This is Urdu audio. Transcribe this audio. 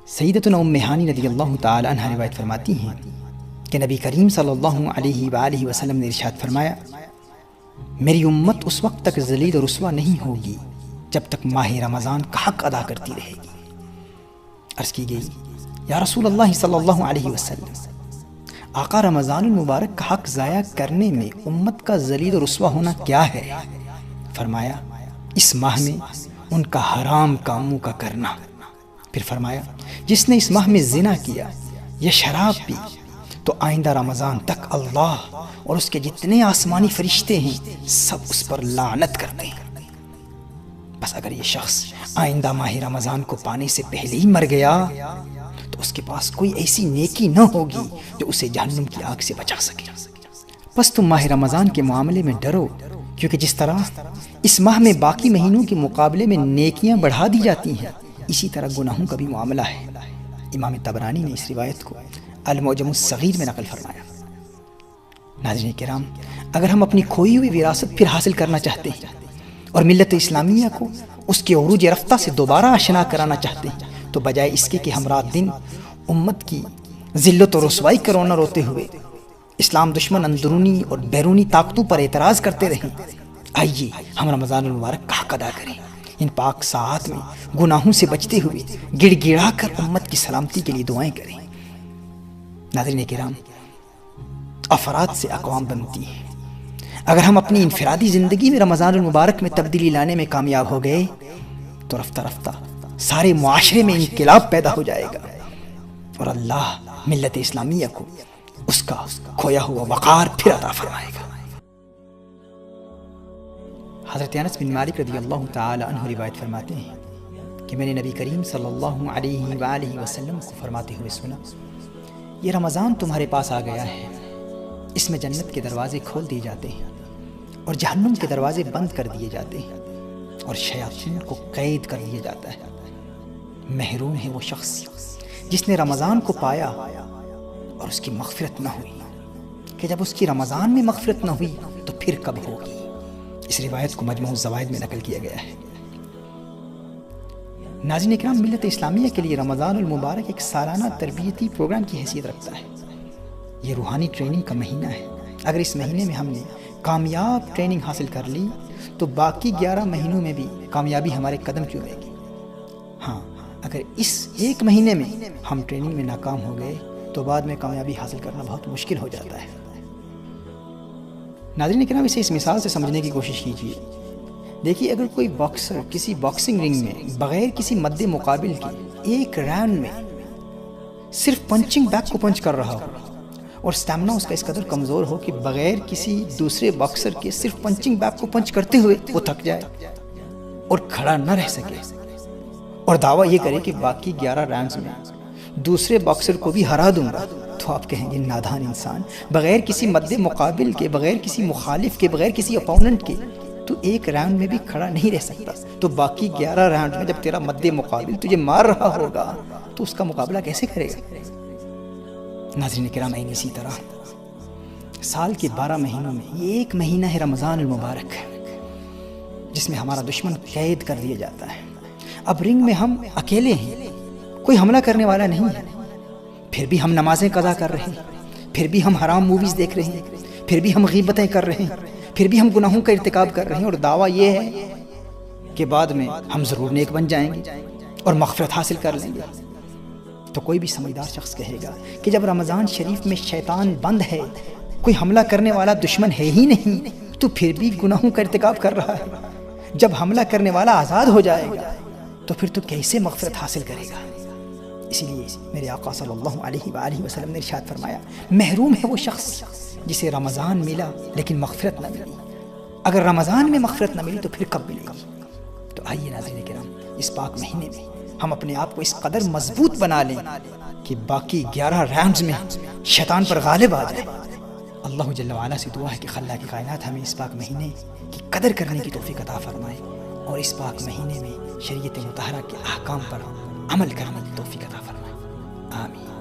سیدتنا ام ہانی رضی اللہ تعالی عنہ روایت فرماتی ہیں کہ نبی کریم صلی اللہ علیہ وآلہ وسلم نے ارشاد فرمایا، میری امت اس وقت تک ذلیل اور رسوا نہیں ہوگی جب تک ماہ رمضان کا حق ادا کرتی رہے گی۔ عرض کی گئی، یا رسول اللہ صلی اللہ علیہ وسلم، آقا رمضان المبارک کا حق ضائع کرنے میں امت کا ذلیل و رسوا ہونا کیا ہے؟ فرمایا، اس ماہ میں ان کا حرام کاموں کا کرنا۔ پھر فرمایا، جس نے اس ماہ میں زنا کیا یا شراب پی تو آئندہ رمضان تک اللہ اور اس کے جتنے آسمانی فرشتے ہیں سب اس پر لعنت کرتے ہیں۔ بس اگر یہ شخص آئندہ ماہ رمضان کو پانے سے پہلے ہی مر گیا تو اس کے پاس کوئی ایسی نیکی نہ ہوگی جو اسے جہنم کی آگ سے بچا سکے۔ بس تم ماہ رمضان کے معاملے میں ڈرو، کیونکہ جس طرح اس ماہ میں باقی مہینوں کے مقابلے میں نیکیاں بڑھا دی جاتی ہیں، اسی طرح گناہوں کا بھی معاملہ ہے۔ امام طبرانی نے اس روایت کو المعجم الصغیر میں نقل فرمایا۔ ناظرین کرام، اگر ہم اپنی کھوئی ہوئی وراثت پھر حاصل کرنا چاہتے ہیں اور ملت اسلامیہ کو اس کے عروج رفتہ سے دوبارہ آشنا کرانا چاہتے ہیں تو بجائے اس کے کہ ہم رات دن امت کی ذلت و رسوائی کا رونا روتے ہوئے اسلام دشمن اندرونی اور بیرونی طاقتوں پر اعتراض کرتے رہیں، آئیے ہم رمضان المبارک کا حق ادا کریں، ان پاک ساعات میں گناہوں سے بچتے ہوئے گڑ گڑا کر امت کی سلامتی کے لیے دعائیں کریں۔ ناظرین کرام، افراد سے اقوام بنتی ہیں۔ اگر ہم اپنی انفرادی زندگی میں رمضان المبارک میں تبدیلی لانے میں کامیاب ہو گئے تو رفتہ رفتہ سارے معاشرے میں انقلاب پیدا ہو جائے گا اور اللہ ملت اسلامیہ کو اس کا کھویا ہوا وقار پھر عطا فرمائے گا۔ حضرت انس بن مالک رضی اللہ تعالی عنہ روایت فرماتے ہیں کہ میں نے نبی کریم صلی اللہ علیہ وآلہ وسلم کو فرماتے ہوئے سنا، یہ رمضان تمہارے پاس آ گیا ہے، اس میں جنت کے دروازے کھول دیے جاتے ہیں اور جہنم کے دروازے بند کر دیے جاتے ہیں اور شیاطین کو قید کر دیا جاتا ہے۔ محروم ہے وہ شخص جس نے رمضان کو پایا اور اس کی مغفرت نہ ہوئی، کہ جب اس کی رمضان میں مغفرت نہ ہوئی تو پھر کب ہوگی۔ اس روایت کو مجموع الزوائد میں نقل کیا گیا ہے۔ ناظرین اکرام، ملت اسلامیہ کے لیے رمضان المبارک ایک سالانہ تربیتی پروگرام کی حیثیت رکھتا ہے۔ یہ روحانی ٹریننگ کا مہینہ ہے۔ اگر اس مہینے میں ہم نے کامیاب ٹریننگ حاصل کر لی تو باقی 11 مہینوں میں بھی کامیابی ہمارے قدم چومے گی۔ ہاں، اگر اس ایک مہینے میں ہم ٹریننگ میں ناکام ہو گئے تو بعد میں کامیابی حاصل کرنا بہت مشکل ہو جاتا ہے۔ ناظرین اکرام، اسے اس مثال سے سمجھنے کی کوشش کیجیے۔ دیکھیے، اگر کوئی باکسر کسی باکسنگ رنگ میں بغیر کسی مد مقابل کے ایک راؤنڈ میں صرف پنچنگ بیگ کو پنچ کر رہا ہو اور اسٹیمنا اس کا اس قدر کمزور ہو کہ بغیر کسی دوسرے باکسر کے صرف پنچنگ بیگ کو پنچ کرتے ہوئے وہ تھک جائے اور کھڑا نہ رہ سکے اور دعویٰ یہ کرے کہ باقی 11 راؤنڈز میں دوسرے باکسر کو بھی ہرا دوں گا، تو آپ کہیں گے نادان انسان، بغیر کسی مد مقابل کے، بغیر کسی مخالف کے، بغیر کسی اپوننٹ کے تو ایک راؤنڈ میں بھی کھڑا نہیں رہ سکتا، تو باقی 11 راؤنڈ میں جب تیرا مد مقابل تجھے مار رہا ہوگا تو اس کا مقابلہ کیسے کرے گا؟ ناظرین کرام، اسی طرح سال کے 12 مہینوں میں یہ ایک مہینہ ہے رمضان المبارک، جس میں ہمارا دشمن قید کر دیا جاتا ہے۔ اب رنگ میں ہم اکیلے ہیں، کوئی حملہ کرنے والا نہیں ہے، پھر بھی ہم نمازیں قضا کر رہے ہیں، پھر بھی ہم حرام موویز دیکھ رہے ہیں، پھر بھی ہم غیبتیں کر رہے ہیں، پھر بھی ہم گناہوں کا ارتکاب کر رہے ہیں، اور دعویٰ یہ ہے کہ بعد میں ہم ضرور نیک بن جائیں گے اور مغفرت حاصل کر لیں گے۔ تو کوئی بھی سمجھدار شخص کہے گا کہ جب رمضان شریف میں شیطان بند ہے، کوئی حملہ کرنے والا دشمن ہے ہی نہیں، تو پھر بھی گناہوں کا ارتکاب کر رہا ہے۔ جب حملہ کرنے والا آزاد ہو جائے گا تو پھر تو کیسے مغفرت حاصل کرے گا؟ اسی لیے میرے آقا صلی اللہ علیہ وآلہ وسلم نے ارشاد فرمایا، محروم ہے وہ شخص جسے رمضان ملا لیکن مغفرت نہ ملی۔ اگر رمضان میں مغفرت نہ ملی تو پھر کب ملے گا؟ تو آئیے ناظرین کرام، اس پاک مہینے میں ہم اپنے آپ کو اس قدر مضبوط بنا لیں کہ باقی 11 راؤنڈز میں شیطان پر غالب آ جائے۔ اللہ جل وعلا سے دعا ہے کہ خلاق کائنات ہمیں اس پاک مہینے کی قدر کرنے کی توفیق عطا فرمائے اور اس پاک مہینے میں شریعت مطہرہ کے احکام پر عمل کرنے کی توفیق عطا فرمائے۔ آمین۔